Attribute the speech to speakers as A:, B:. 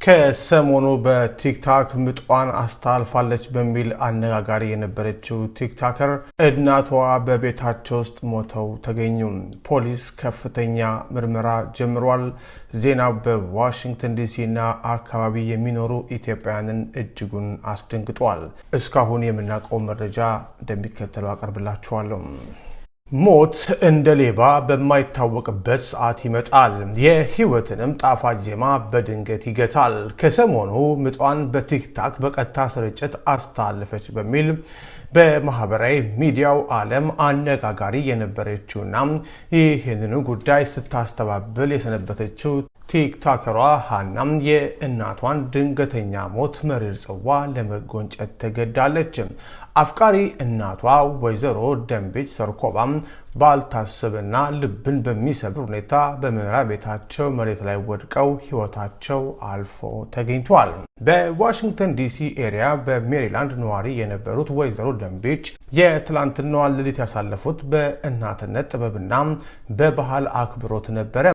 A: ከሰሞኑ በቲክታክ ምጧን አስተላልፋለች በሚል አነጋጋሪ የነበረችው ቲክታከር እናቷ በቤታቸው ውስጥ ሞተው ተገኙ። ፖሊስ ከፍተኛ ምርመራ ጀምሯል። ዜናው በዋሽንግተን ዲሲና አካባቢ የሚኖሩ ኢትዮጵያውያንን እጅጉን አስደንግጧል። እስካሁን የምናውቀው መረጃ እንደሚከተለው አቀርብላችኋለሁ። ሞት እንደ ሌባ በማይታወቅበት ሰዓት ይመጣል። የህይወትንም ጣፋጭ ዜማ በድንገት ይገታል። ከሰሞኑ ምጧን በቲክታክ በቀጥታ ስርጭት አስተላለፈች በሚል በማህበራዊ ሚዲያው ዓለም አነጋጋሪ የነበረችውና ይህንን ጉዳይ ስታስተባብል የሰነበተችው ቲክታከሯ ሃናም የእናቷን ድንገተኛ ሞት መሪር ጽዋ ለመጎንጨት ተገዳለች። አፍቃሪ እናቷ ወይዘሮ ደንቤች ሰርኮባም ባልታሰበና ልብን በሚሰብር ሁኔታ በመኖሪያ ቤታቸው መሬት ላይ ወድቀው ህይወታቸው አልፎ ተገኝቷል። በዋሽንግተን ዲሲ ኤሪያ በሜሪላንድ ነዋሪ የነበሩት ወይዘሮ ደንቤች የትላንትናዋን ሌሊት ያሳለፉት በእናትነት ጥበብና በባህል አክብሮት ነበረ።